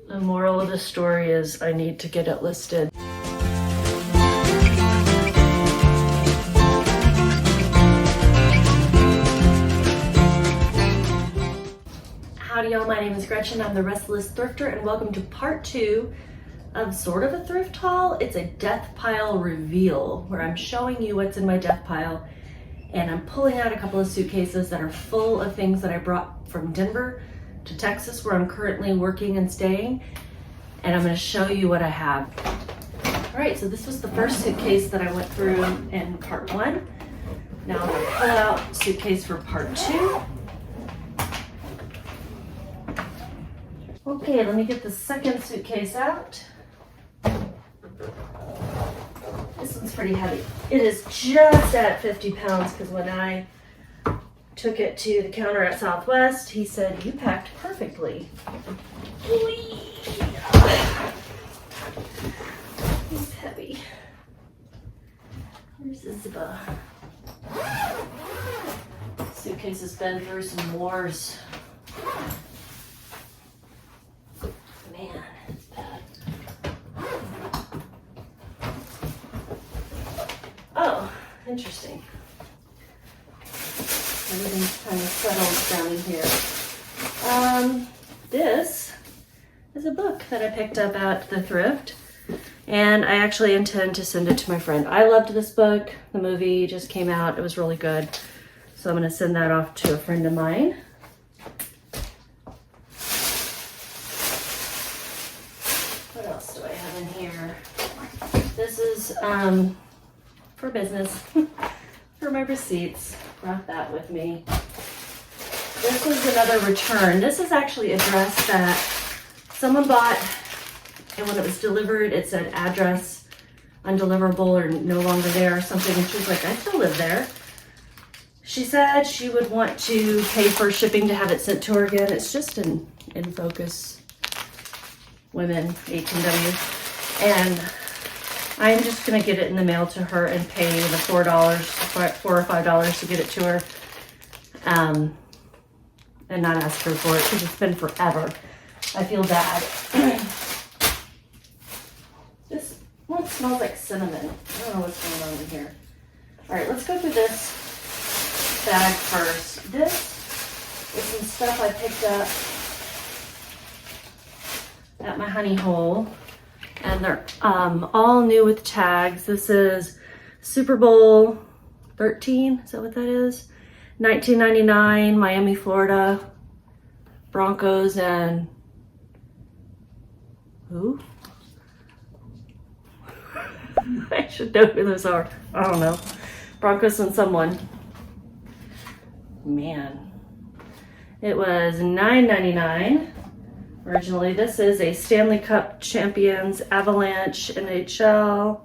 The moral of the story is I need to get it listed. Howdy y'all, my name is Gretchen. I'm the Restless Thrifter and welcome to part 2 of sort of a thrift haul. It's a death pile reveal where I'm showing you what's in my death pile, and I'm pulling out a couple of suitcases that are full of things that I brought from Denver to Texas where I'm currently working and staying, and I'm going to show you what I have. All right, so this was the first suitcase that I went through in part 1. Now I'm going to pull out suitcase for part 2. Okay, let me get the second suitcase out. This one's pretty heavy. It is just at 50 pounds because when I took it to the counter at Southwest, he said, "You packed perfectly." It's heavy. Where's Isabel? Suitcase has been through some wars. Man, it's bad. Oh, interesting. Everything's kind of settled down in here. This is a book that I picked up at the thrift, and I actually intend to send it to my friend. I loved this book. The movie just came out. It was really good. So I'm going to send that off to a friend of mine. What else do I have in here? This is for business, for my receipts. Brought that with me. This was another return. This is actually a dress that someone bought, and when it was delivered, it said address undeliverable or no longer there or something, and she was like, "I still live there." She said she would want to pay for shipping to have it sent to her again. It's just in Focus Women, H&W, and I'm just gonna get it in the mail to her and pay the $4 or $5 to get it to her, and not ask her for it because it's been forever. I feel bad. This one smells like cinnamon. I don't know what's going on in here. All right, let's go through this bag first. This is some stuff I picked up at my honey hole, and they're all new with tags. This is Super Bowl 13, is that what that is? 1999, Miami, Florida, Broncos and who? I should know who those are. I don't know. Broncos and someone. Man. It was $9.99. Originally, this is a Stanley Cup Champions Avalanche NHL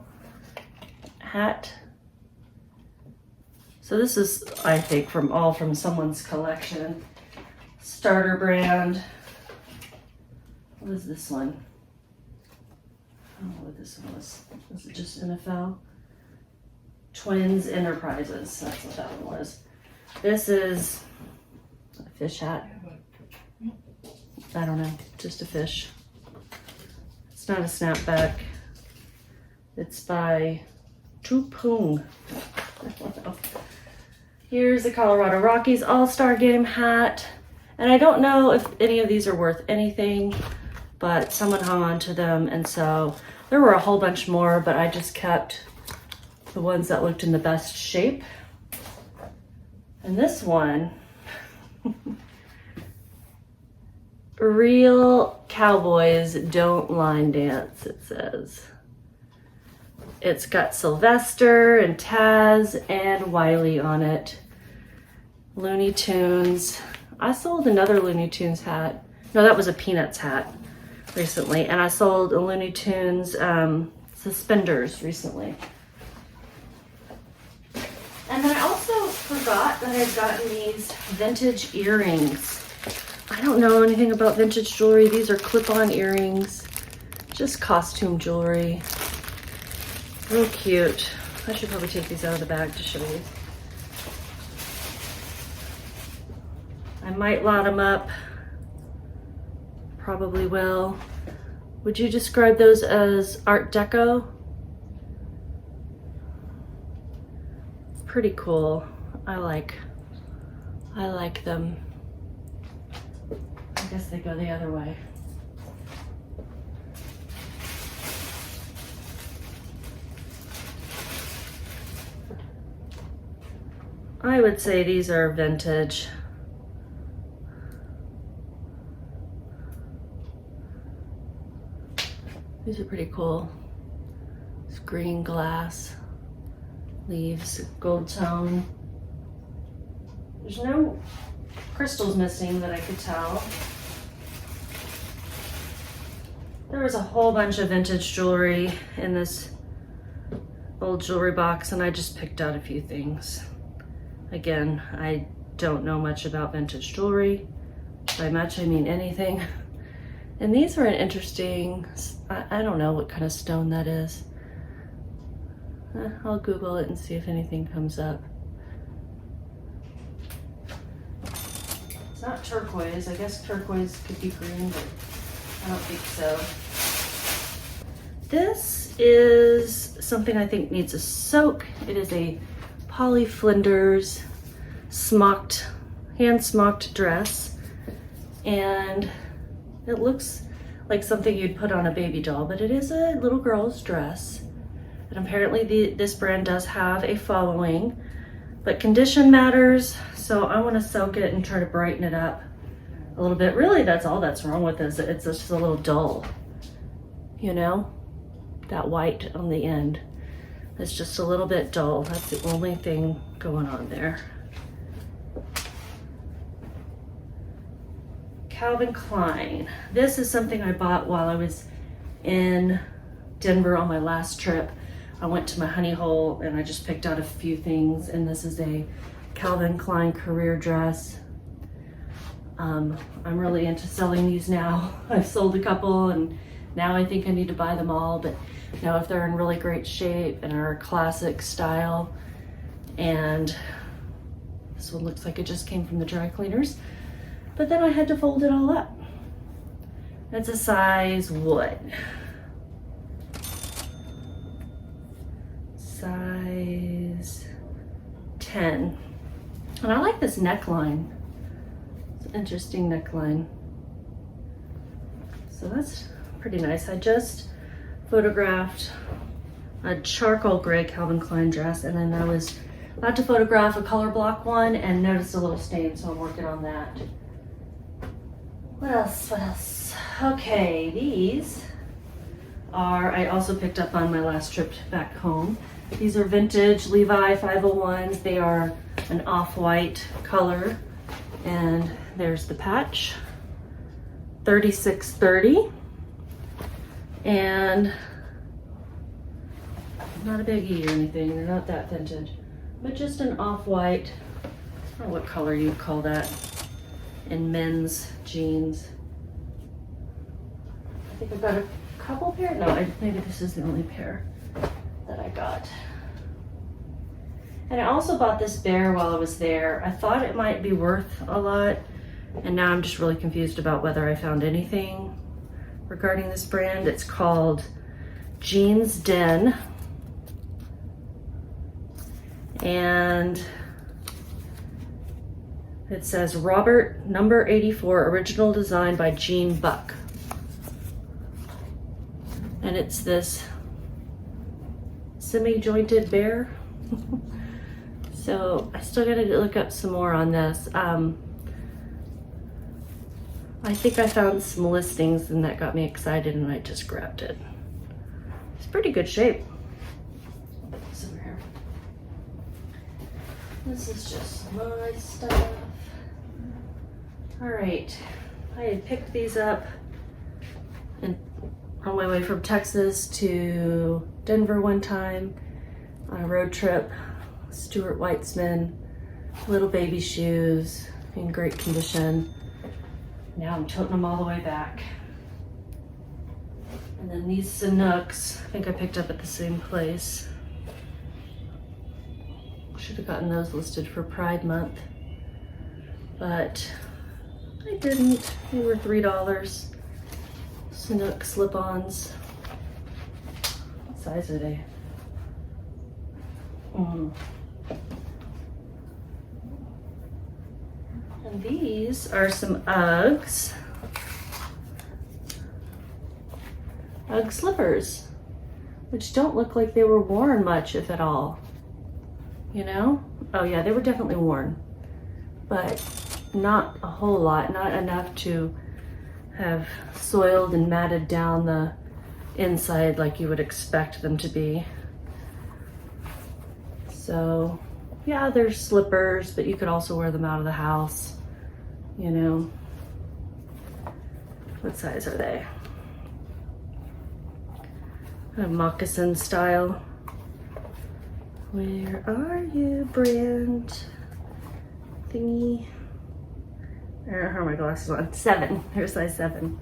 hat. So this is, I think, from someone's collection. Starter brand. What is this one? I don't know what this one was. Was it just NFL? Twins Enterprises. That's what that one was. This is a fish hat. I don't know, just a fish. It's not a snapback. It's by Tupung. Here's the Colorado Rockies All-Star Game hat. And I don't know if any of these are worth anything, but someone hung on to them, and so there were a whole bunch more, but I just kept the ones that looked in the best shape. And this one, real cowboys don't line dance, it says. It's got Sylvester and Taz and Wiley on it. Looney Tunes. I sold another Looney Tunes hat. No, that was a Peanuts hat recently. And I sold a Looney Tunes suspenders recently. And then I also forgot that I'd gotten these vintage earrings. I don't know anything about vintage jewelry. These are clip-on earrings, just costume jewelry. Real cute. I should probably take these out of the bag to show you. I might lot them up probably will. Would you describe those as Art Deco? Pretty cool. I like them. I guess they go the other way. I would say these are vintage. These are pretty cool. It's green glass, leaves, gold tone. There's no crystals missing that I could tell. There was a whole bunch of vintage jewelry in this old jewelry box, and I just picked out a few things. Again, I don't know much about vintage jewelry. By much, I mean anything. And these are an interesting, I don't know what kind of stone that is. I'll Google it and see if anything comes up. It's not turquoise. I guess turquoise could be green, but I don't think so. This is something I think needs a soak. It is a Polly Flinders smocked, hand smocked dress. And it looks like something you'd put on a baby doll, but it is a little girl's dress. And apparently this brand does have a following, but condition matters. So I want to soak it and try to brighten it up a little bit. Really, that's all that's wrong with this. It's just a little dull, you know, that white on the end. It's just a little bit dull. That's the only thing going on there. Calvin Klein. This is something I bought while I was in Denver on my last trip. I went to my honey hole and I just picked out a few things, and this is a Calvin Klein career dress. I'm really into selling these now. I've sold a couple and now I think I need to buy them all, but you know, if they're in really great shape and are a classic style, and this one looks like it just came from the dry cleaners, but then I had to fold it all up. It's a size what? Size 10. And I like this neckline. It's an interesting neckline. So that's pretty nice. I just photographed a charcoal gray Calvin Klein dress, and then I was about to photograph a color block one and noticed a little stain, so I'm working on that. What else? Okay, these are, I also picked up on my last trip back home. These are vintage Levi 501s. They are an off-white color, and there's the patch, 3630, and not a biggie or anything. They're not that vintage, but just an off-white. I don't know what color you'd call that in men's jeans. I think I've got a couple pair. No, maybe this is the only pair that I got. And I also bought this bear while I was there. I thought it might be worth a lot, and now I'm just really confused about whether I found anything regarding this brand. It's called Jeans Den, and it says Robert number 84, original design by Jean Buck. And it's this semi-jointed bear. So I still gotta look up some more on this. I think I found some listings and that got me excited, and I just grabbed it. It's pretty good shape. I'll put this over here. This is just my stuff. All right, I had picked these up and on my way from Texas to Denver one time on a road trip. Stuart Weitzman, little baby shoes in great condition. Now I'm toting them all the way back. And then these Sanooks, I think I picked up at the same place. Should have gotten those listed for Pride Month, but I didn't. They were $3. Sanuk slip-ons. What size are they? And these are some Uggs. Ugg slippers, which don't look like they were worn much, if at all. You know? Oh yeah, they were definitely worn, but not a whole lot, not enough to have soiled and matted down the inside like you would expect them to be. So yeah, they're slippers, but you could also wear them out of the house, you know. What size are they? A moccasin style. Where are you, brand thingy? I don't have my glasses on. 7. Here's size 7.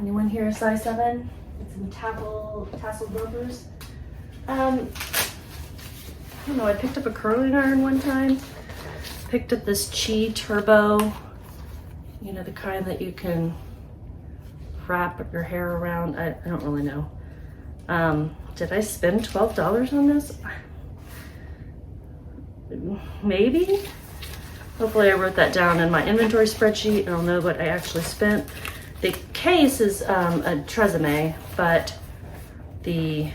Anyone here a size 7? With some tassel rubbers. I don't know. I picked up a curling iron one time. Picked up this Chi Turbo. You know, the kind that you can wrap your hair around. I don't really know. Did I spend $12 on this? Maybe. Hopefully I wrote that down in my inventory spreadsheet and I'll know what I actually spent. The case is a Tresemme, but the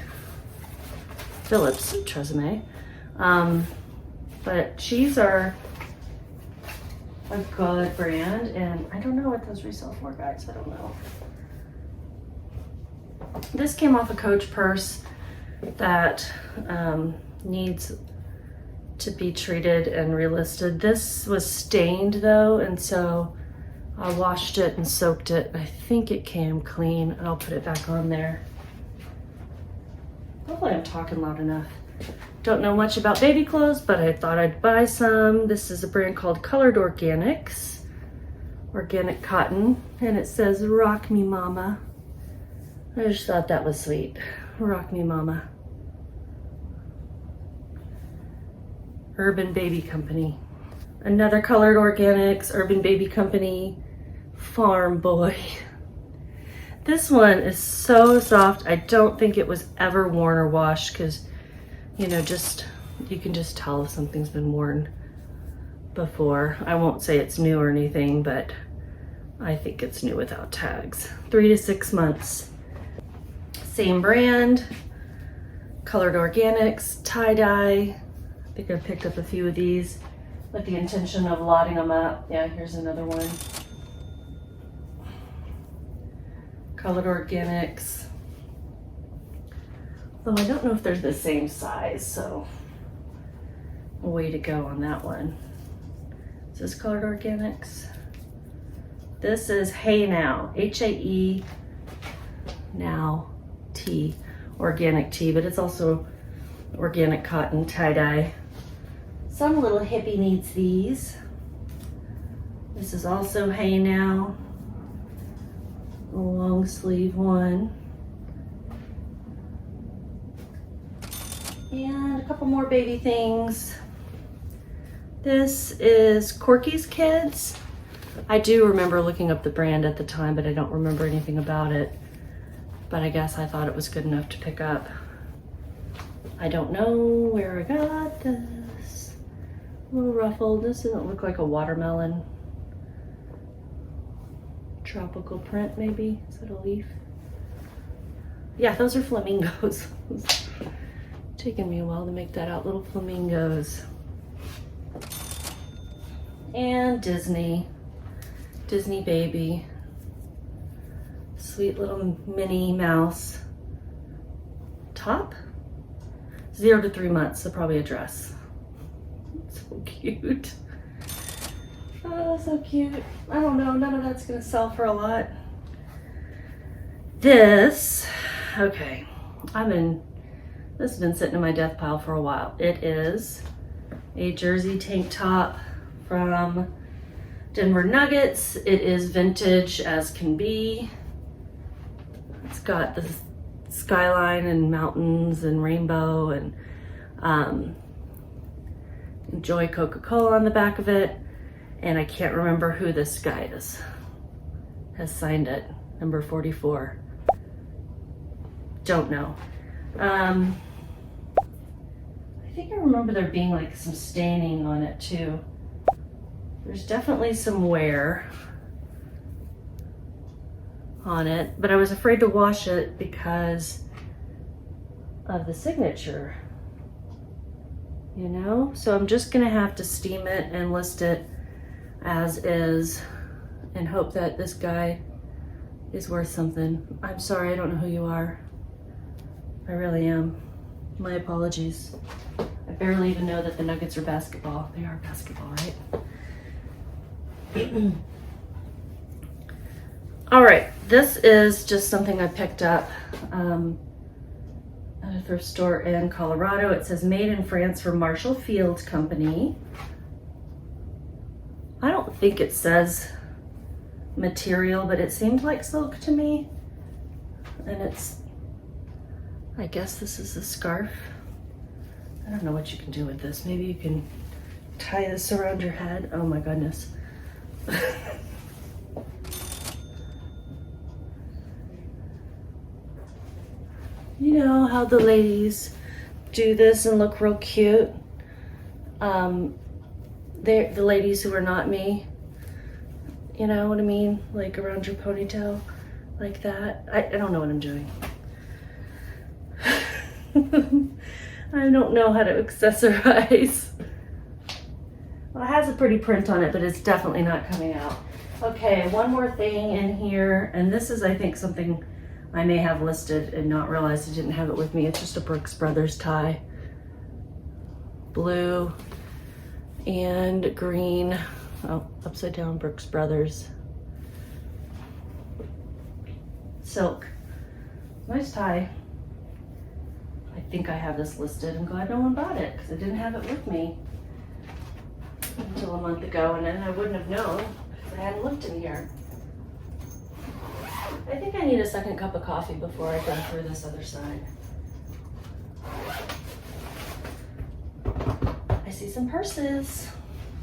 Phillips Tresemme. But Chis are a good brand, and I don't know what those resell for, guys. I don't know. This came off a Coach purse that needs to be treated and relisted. This was stained though, and so I washed it and soaked it. I think it came clean, and I'll put it back on there. Hopefully I'm talking loud enough. Don't know much about baby clothes, but I thought I'd buy some. This is a brand called Colored Organics, organic cotton, and it says "Rock Me Mama." I just thought that was sweet. Rock Me Mama. Urban Baby Company. Another Colored Organics, Urban Baby Company, Farm Boy. This one is so soft. I don't think it was ever worn or washed, because, you know, just, you can just tell if something's been worn before. I won't say it's new or anything, but I think it's new without tags. 3 to 6 months. Same brand, Colored Organics, tie-dye. I think I picked up a few of these with the intention of lotting them up. Yeah, here's another one. Colored Organics. Though I don't know if they're the same size, so way to go on that one. Is this Colored Organics? This is Hey Now, H-A-E Now Tea, organic tea, but it's also organic cotton tie-dye. Some little hippie needs these. This is also Hey Now, a long sleeve one. And a couple more baby things. This is Corky's Kids. I do remember looking up the brand at the time, but I don't remember anything about it. But I guess I thought it was good enough to pick up. I don't know where I got this. A little ruffled. This doesn't look like a watermelon. Tropical print, maybe? Is that a leaf? Yeah, those are flamingos. It's taken me a while to make that out. Little flamingos. And Disney baby. Sweet little Minnie Mouse top. 0 to 3 months, so probably a dress. So cute. Oh, so cute. I don't know, none of that's gonna sell for a lot. This, okay, this has been sitting in my death pile for a while. It is a jersey tank top from Denver Nuggets. It is vintage as can be. It's got the skyline and mountains and rainbow and Enjoy Coca-Cola on the back of it. And I can't remember who this guy is, has signed it. number 44. Don't know. I think I remember there being like some staining on it too. There's definitely some wear on it, but I was afraid to wash it because of the signature, you know? So I'm just gonna have to steam it and list it as is and hope that this guy is worth something. I'm sorry, I don't know who you are. I really am. My apologies. I barely even know that the Nuggets are basketball. They are basketball, right? All right, this is just something I picked up at a thrift store in Colorado. It says made in France for Marshall Field Company. I don't think it says material, but it seemed like silk to me. And it's, I guess this is a scarf. I don't know what you can do with this. Maybe you can tie this around your head. Oh my goodness. You know how the ladies do this and look real cute? They're the ladies who are not me. You know what I mean? Like around your ponytail, like that. I don't know what I'm doing. I don't know how to accessorize. Well, it has a pretty print on it, but it's definitely not coming out. Okay, one more thing in here, and this is, I think, something I may have listed and not realized I didn't have it with me. It's just a Brooks Brothers tie. Blue and green. Oh, upside down Brooks Brothers. Silk. Nice tie. I think I have this listed. I'm glad no one bought it because I didn't have it with me until a month ago, and then I wouldn't have known because I hadn't looked in here. I think I need a second cup of coffee before I go through this other side. I see some purses.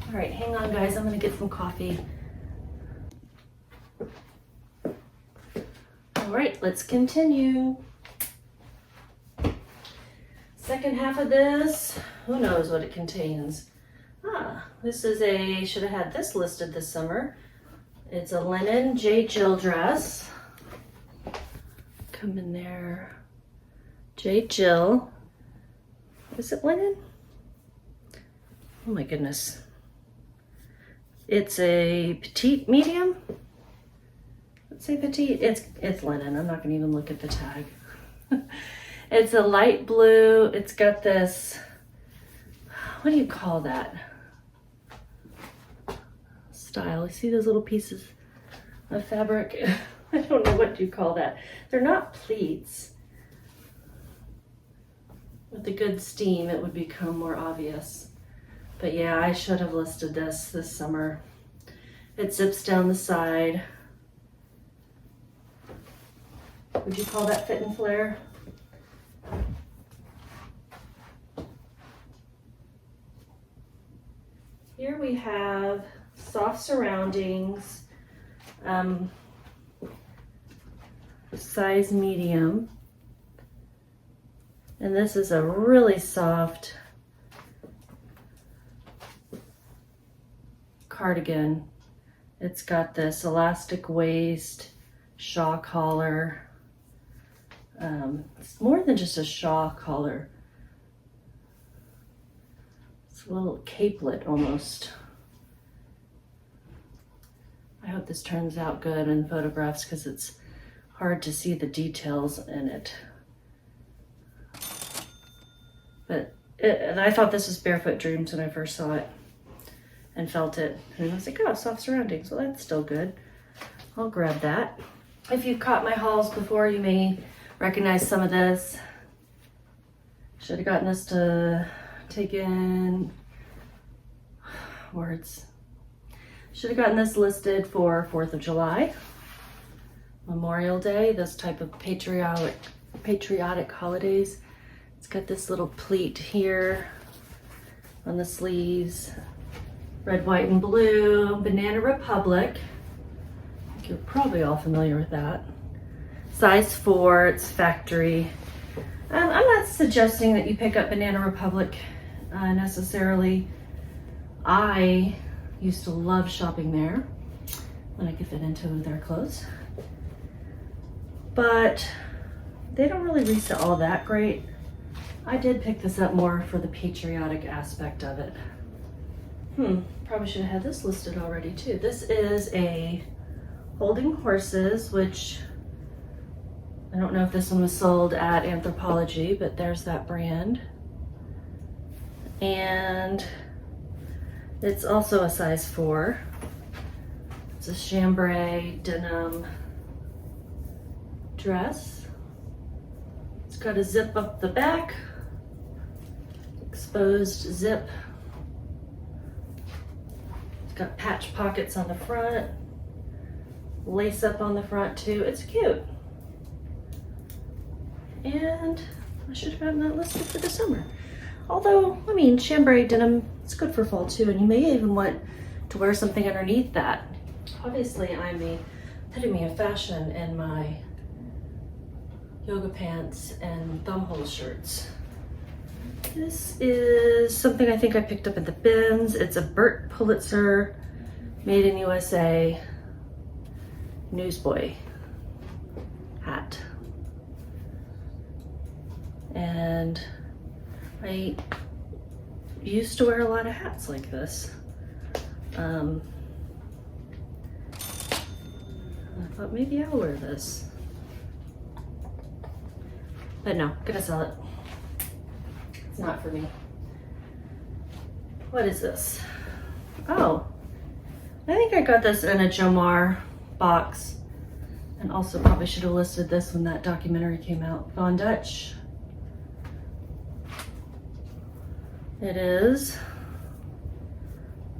All right, hang on guys, I'm gonna get some coffee. All right, let's continue. Second half of this, who knows what it contains. This is a, should have had this listed this summer. It's a linen J. Jill dress. Come in there. J. Jill. Is it linen? Oh my goodness. It's a petite medium. Let's say petite. It's linen. I'm not gonna even look at the tag. It's a light blue. It's got this, what do you call that? Style. You see those little pieces of fabric? I don't know what you call that. They're not pleats. With the good steam, it would become more obvious. But yeah, I should have listed this summer. It zips down the side. Would you call that fit and flare? Here we have soft surroundings, size medium. And this is a really soft cardigan. It's got this elastic waist, shawl collar. It's more than just a shawl collar. It's a little capelet almost. I hope this turns out good in photographs because it's hard to see the details in it. But and I thought this was Barefoot Dreams when I first saw it and felt it. And I was like, oh, soft surroundings. Well, that's still good. I'll grab that. If you've caught my hauls before, you may recognize some of this. Should have gotten this to take in words. Should have gotten this listed for 4th of July, Memorial Day, this type of patriotic holidays. It's got this little pleat here on the sleeves. Red, white, and blue, Banana Republic. You You're probably all familiar with that. Size 4, it's factory. I'm not suggesting that you pick up Banana Republic necessarily. I used to love shopping there when I could fit into their clothes. But they don't really resell all that great. I did pick this up more for the patriotic aspect of it. Probably should have had this listed already too. This is a Holding Horses, which I don't know if this one was sold at Anthropologie, but there's that brand. And it's also a size 4. It's a chambray denim dress. It's got a zip up the back, exposed zip. It's got patch pockets on the front, lace up on the front too. It's cute. And I should have gotten that listed for the summer. Although, I mean, chambray denim, it's good for fall too, and you may even want to wear something underneath that. Obviously, I'm the epitome of fashion in my yoga pants and thumbhole shirts. This is something I think I picked up at the bins. It's a Bert Pulitzer, made in USA, newsboy hat. And I used to wear a lot of hats like this. I thought maybe I'll wear this. But no, gonna sell it. It's not for me. What is this? Oh, I think I got this in a Jomar box. And also probably should have listed this when that documentary came out. Von Dutch. It is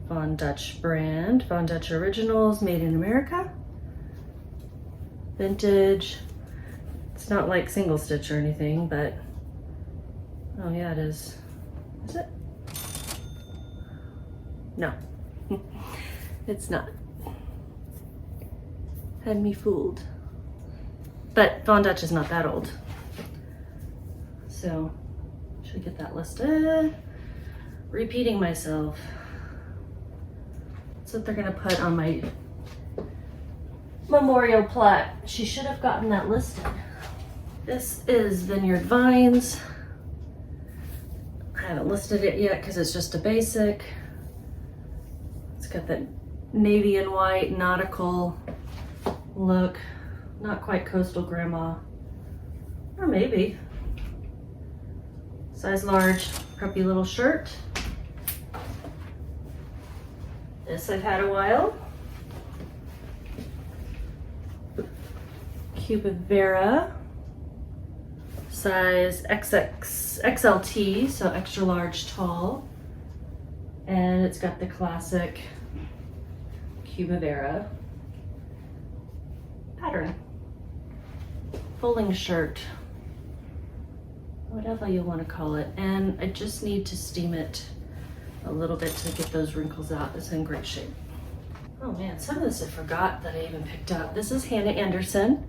Von Dutch brand, Von Dutch Originals, made in America. Vintage. It's not like single stitch or anything, but oh yeah, it is. Is it? No, it's not. Had me fooled. But Von Dutch is not that old. So, should get that listed. Repeating myself. That's what they're gonna put on my memorial plaque. She should have gotten that listed. This is Vineyard Vines. I haven't listed it yet because it's just a basic. It's got that navy and white nautical look. Not quite coastal grandma. Or maybe. Size large, preppy little shirt. This I've had a while. Cuba Vera, size XLT, so extra large tall. And it's got the classic Cuba Vera pattern. Folding shirt, whatever you want to call it. And I just need to steam it a little bit to get those wrinkles out. It's in great shape. Oh man, some of this I forgot that I even picked up. This is Hannah Anderson,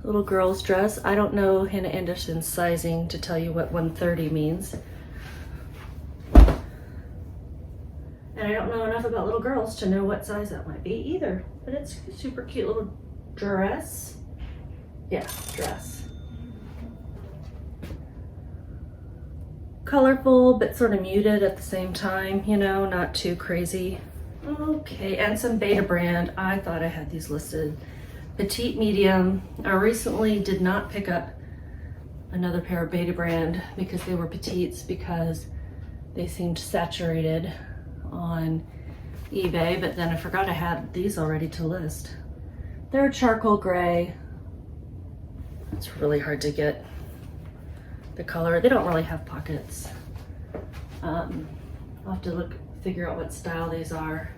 little girl's dress. I don't know Hannah Anderson's sizing to tell you what 130 means. And I don't know enough about little girls to know what size that might be either. But it's a super cute little dress. Yeah, dress. Colorful, but sort of muted at the same time, you know, not too crazy. Okay, and some Beta brand. I thought I had these listed. Petite, medium. I recently did not pick up another pair of Beta brand because they were petites, because they seemed saturated on eBay, but then I forgot I had these already to list. They're charcoal gray. It's really hard to get the color. They don't really have pockets. I'll have to figure out what style these are.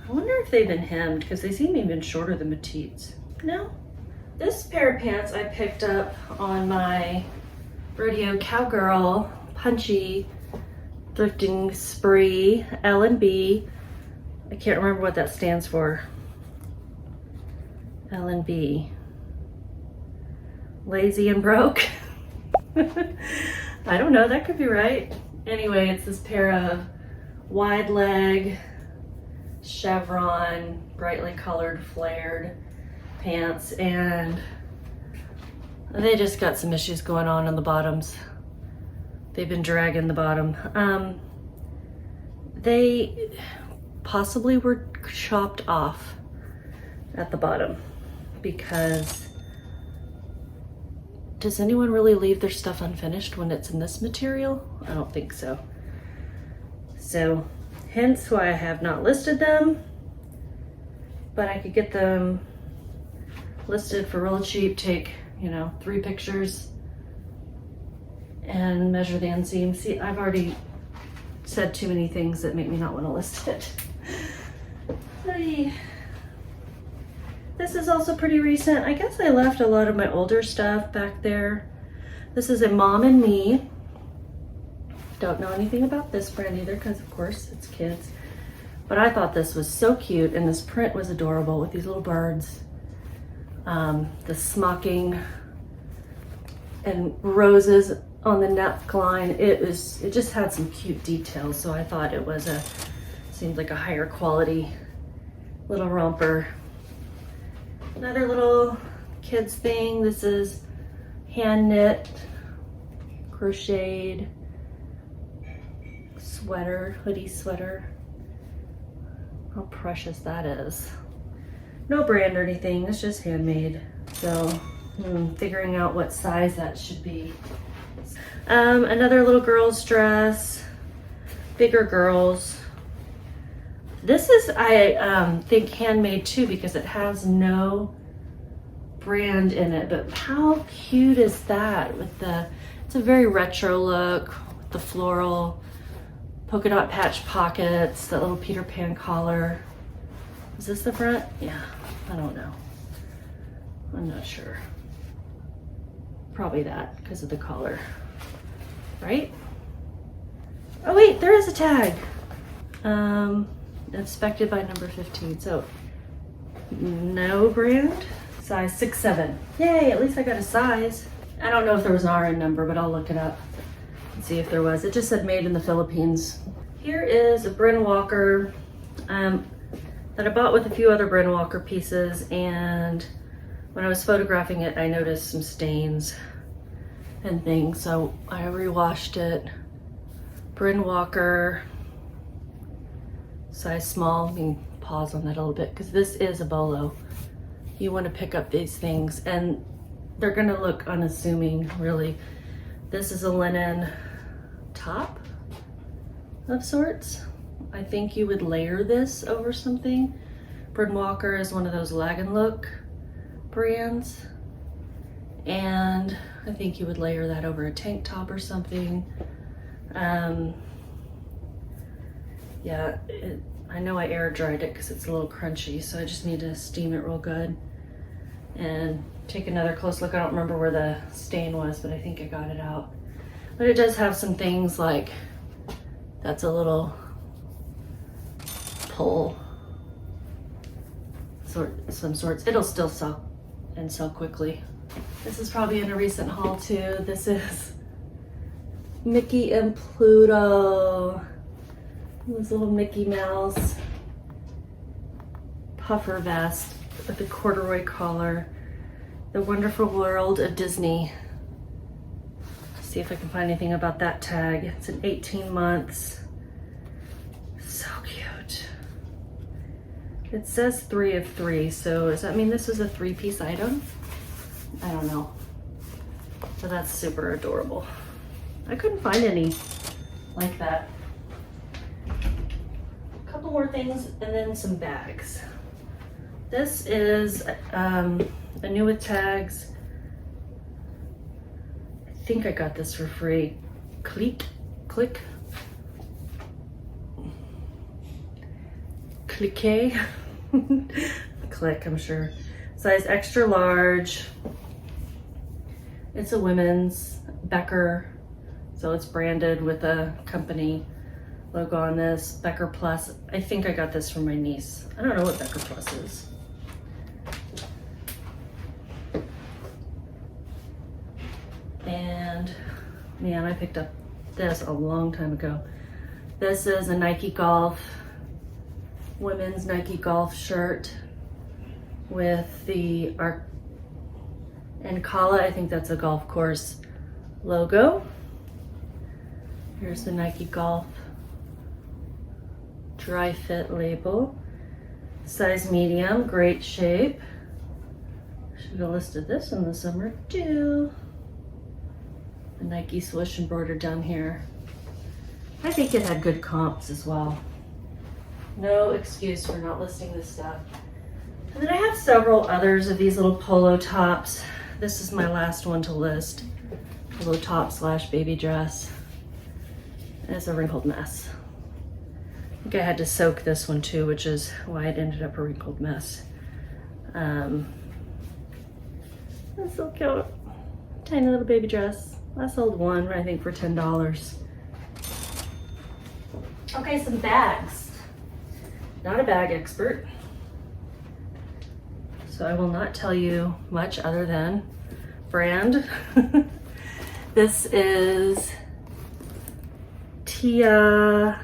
I wonder if they've been hemmed, because they seem even shorter than petites. No. This pair of pants I picked up on my rodeo cowgirl punchy thrifting spree, L&B. I can't remember what that stands for. L&B. Lazy and broke. I don't know, that could be right. Anyway, it's this pair of wide leg, chevron, brightly colored, flared pants, and they just got some issues going on the bottoms. They've been dragging the bottom. They possibly were chopped off at the bottom because does anyone really leave their stuff unfinished when it's in this material? I don't think so. So hence why I have not listed them, but I could get them listed for real cheap. Take, you know, 3 pictures and measure the inseam. See, I've already said too many things that make me not want to list it. This is also pretty recent. I guess I left a lot of my older stuff back there. This is a Mom and Me. Don't know anything about this brand either because of course it's kids. But I thought this was so cute and this print was adorable with these little birds. The smocking and roses on the neckline. It just had some cute details, so I thought it was seemed like a higher quality little romper. Another little kids thing. This is hand knit, crocheted sweater, hoodie sweater. How precious that is. No brand or anything, it's just handmade. So figuring out what size that should be. Another little girl's dress, bigger girls. This is, I think, handmade too because it has no brand in it, but how cute is that with it's a very retro look with the floral polka dot patch pockets, that little Peter Pan collar. Is this the front? Yeah, I don't know. I'm not sure. Probably that because of the collar, right? Oh wait, there is a tag. Inspected by number 15, so no brand. Size 6'7". Yay, at least I got a size. I don't know if there was an RN number, but I'll look it up and see if there was. It just said made in the Philippines. Here is a Bryn Walker that I bought with a few other Bryn Walker pieces, and when I was photographing it, I noticed some stains and things, so I rewashed it. Bryn Walker, size small. Let me pause on that a little bit because this is a bolo. You want to pick up these things and they're going to look unassuming, really. This is a linen top of sorts. I think you would layer this over something. Bryn Walker is one of those lag and look brands, and I think you would layer that over a tank top or something. Yeah, I know I air dried it because it's a little crunchy, so I just need to steam it real good and take another close look. I don't remember where the stain was, but I think I got it out. But it does have some things like, that's a little pull, some sorts. It'll still sell and sell quickly. This is probably in a recent haul too. This is Mickey and Pluto. This little Mickey Mouse puffer vest with a corduroy collar. The Wonderful World of Disney. Let's see if I can find anything about that tag. It's an 18 months. So cute. It says 3 of 3, so does that mean this is a 3-piece item? I don't know. So that's super adorable. I couldn't find any like that. Couple more things and then some bags. This is a new with tags. I think I got this for free. Click, I'm sure. Size extra large. It's a women's Becker, so it's branded with a company logo on this. Becker Plus. I think I got this from my niece. I don't know what Becker Plus is. Man, I picked up this a long time ago. This is a Nike Golf, women's Nike Golf shirt with the Ancala, I think that's a golf course logo. Here's the Nike Golf dry fit label. Size medium, great shape. Should have listed this in the summer too. The Nike swoosh embroidered down here. I think it had good comps as well. No excuse for not listing this stuff. And then I have several others of these little polo tops. This is my last one to list. Polo top slash baby dress. And it's a wrinkled mess. I think I had to soak this one too, which is why it ended up a wrinkled mess. That's so cute. Tiny little baby dress. I sold one, I think, for $10. Okay, some bags. Not a bag expert, so I will not tell you much other than brand. This is Tignanello.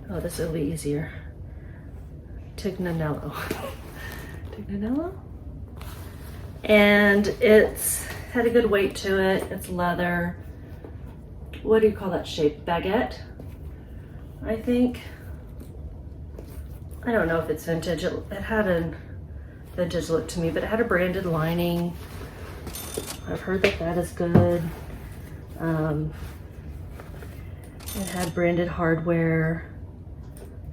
Oh, this will be easier. Tignanello. Tignanello? And it's had a good weight to it. It's leather. What do you call that shape? Baguette, I think. I don't know if it's vintage. It had a vintage look to me, but it had a branded lining. I've heard that that is good. It had branded hardware.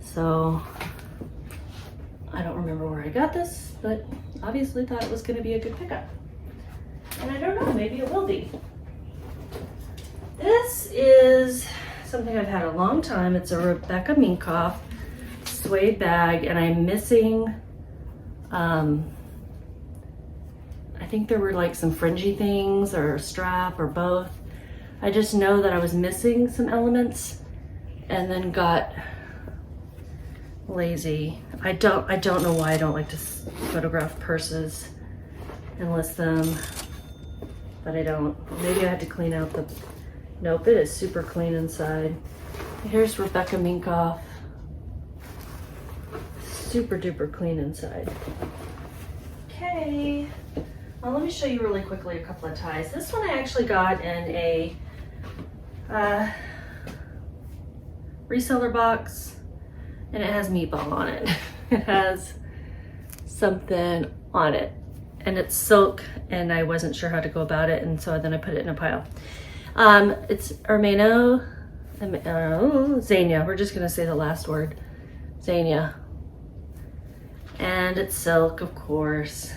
So I don't remember where I got this, but obviously thought it was going to be a good pickup. And I don't know, maybe it will be. This is something I've had a long time. It's a Rebecca Minkoff suede bag, and I'm missing, I think there were like some fringy things or a strap or both. I just know that I was missing some elements and then got lazy. I don't know why I don't like to photograph purses and list them, but I don't. Maybe I had to clean out the, nope, it is super clean inside. Here's Rebecca Minkoff. Super duper clean inside. Okay, well, let me show you really quickly a couple of ties. This one I actually got in a reseller box, and it has meatball on it. It has something on it, and it's silk, and I wasn't sure how to go about it, and so then I put it in a pile. It's Hermano, Zegna. We're just gonna say the last word, Zegna. And it's silk, of course.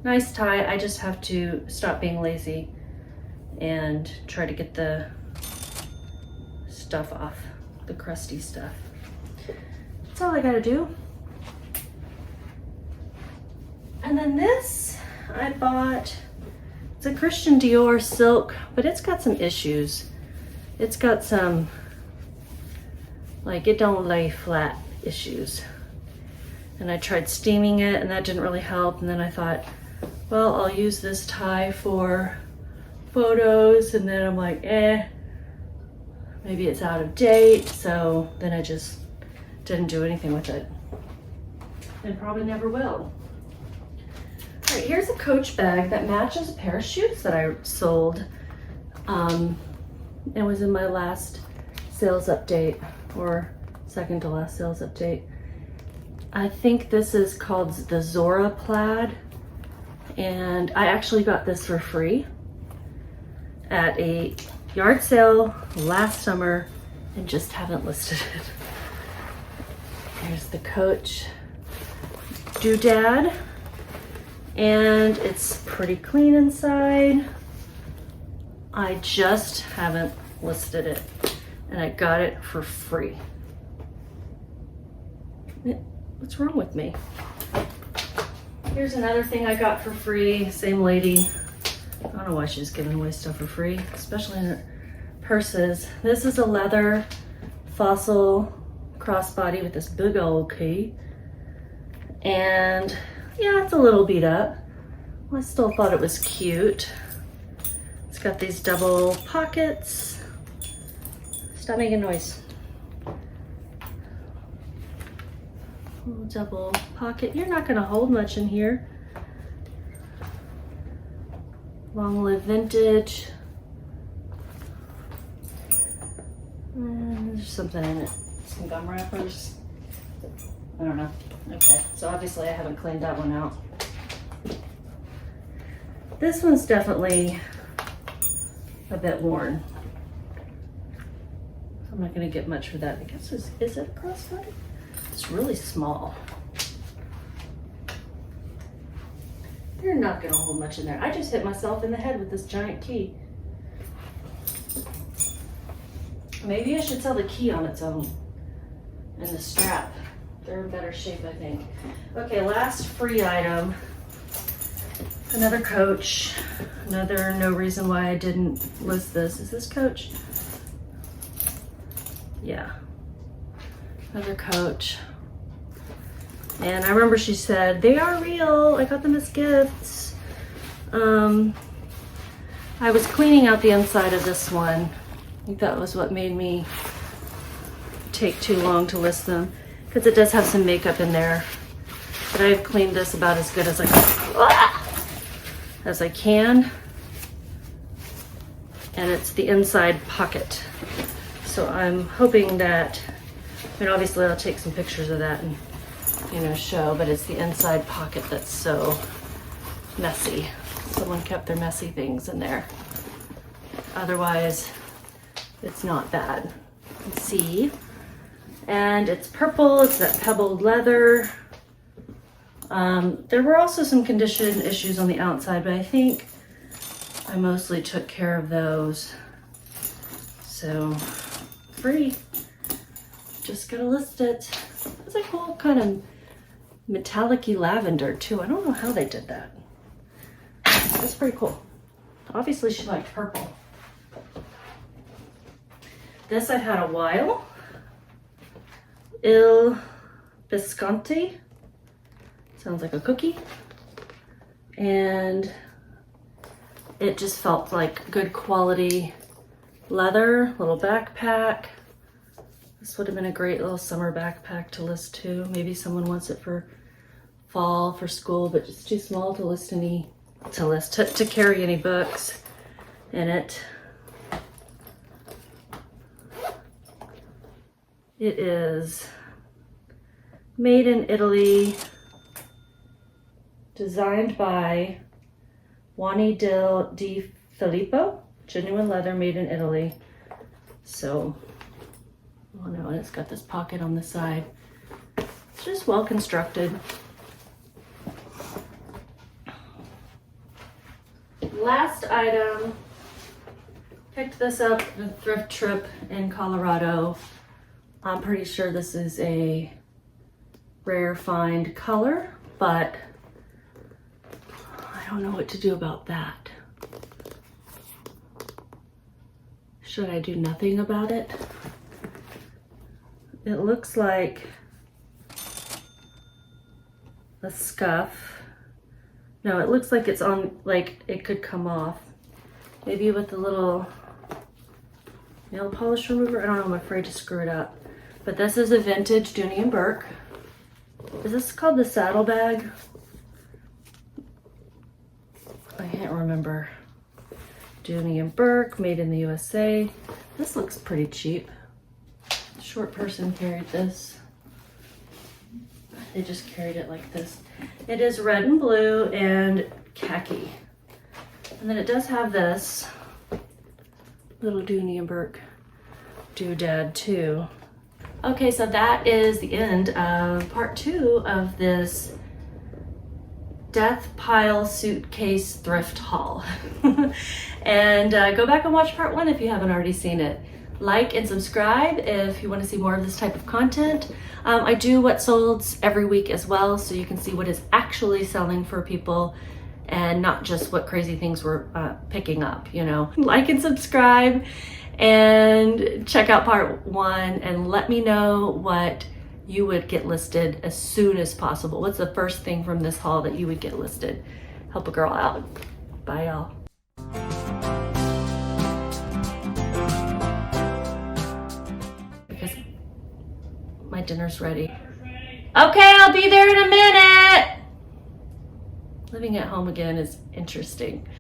Nice tie. I just have to stop being lazy and try to get the stuff off, the crusty stuff. That's all I gotta do. And then this I bought, it's a Christian Dior silk, but it's got some issues. It's got some, like, it don't lay flat issues. And I tried steaming it, and that didn't really help. And then I thought, well, I'll use this tie for photos. And then I'm like, maybe it's out of date. So then I just didn't do anything with it. And probably never will. All right, here's a Coach bag that matches a pair of shoes that I sold. It was in my last sales update, or second to last sales update. I think this is called the Zora plaid, and I actually got this for free at a yard sale last summer and just haven't listed it. Here's the Coach doodad, and it's pretty clean inside. I just haven't listed it, and I got it for free. What's wrong with me? Here's another thing I got for free. Same lady. I don't know why she's giving away stuff for free, especially in her purses. This is a leather fossil crossbody with this big old key. And yeah, it's a little beat up. I still thought it was cute. It's got these double pockets. Stop making noise. Little double pocket. You're not gonna hold much in here. Long Live Vintage. And there's something in it. Some gum wrappers. I don't know. Okay, so obviously I haven't cleaned that one out. This one's definitely a bit worn. I'm not gonna get much for that. I guess is it a crossbody? It's really small. You're not gonna hold much in there. I just hit myself in the head with this giant key. Maybe I should sell the key on its own and the strap. They're in better shape, I think. Okay, last free item. Another Coach. Another no reason why I didn't list this. Is this Coach? Yeah. Another Coach. And I remember she said, they are real. I got them as gifts. I was cleaning out the inside of this one. I think that was what made me take too long to list them, because it does have some makeup in there. But I've cleaned this about as good as I can. And it's the inside pocket. So I'm hoping that, I mean, obviously I'll take some pictures of that and, you know, show, but it's the inside pocket that's so messy. Someone kept their messy things in there. Otherwise, it's not bad. Let's see. And it's purple, it's that pebbled leather. There were also some condition issues on the outside, but I think I mostly took care of those. So, free. Just gotta list it. It's a cool kind of metallic-y lavender too. I don't know how they did that. That's pretty cool. Obviously she liked purple. This I've had a while. Il Bisconti. Sounds like a cookie. And it just felt like good quality leather, little backpack. This would have been a great little summer backpack to list too. Maybe someone wants it for fall, for school, but it's too small to list to carry any books in it. It is made in Italy, designed by Juani Di Filippo, genuine leather made in Italy. So, oh no, and it's got this pocket on the side. It's just well constructed. Last item, picked this up at a thrift trip in Colorado. I'm pretty sure this is a rare find color, but I don't know what to do about that. Should I do nothing about it? It looks like a scuff. No, it looks like it's on, like it could come off. Maybe with the little nail polish remover. I don't know, I'm afraid to screw it up. But this is a vintage Dooney & Bourke. Is this called the saddlebag? I can't remember. Dooney & Bourke, made in the USA. This looks pretty cheap. A short person carried this. They just carried it like this. It is red and blue and khaki. And then it does have this little Dooney & Bourke doodad too. Okay, so that is the end of part 2 of this death pile suitcase thrift haul. And go back and watch part 1 if you haven't already seen it. Like and subscribe if you want to see more of this type of content. I do what solds every week as well, so you can see what is actually selling for people and not just what crazy things we're picking up, you know. Like and subscribe, and check out part 1 and let me know what you would get listed as soon as possible. What's the first thing from this haul that you would get listed? Help a girl out. Bye, y'all. Because my dinner's ready. Okay, I'll be there in a minute. Living at home again is interesting.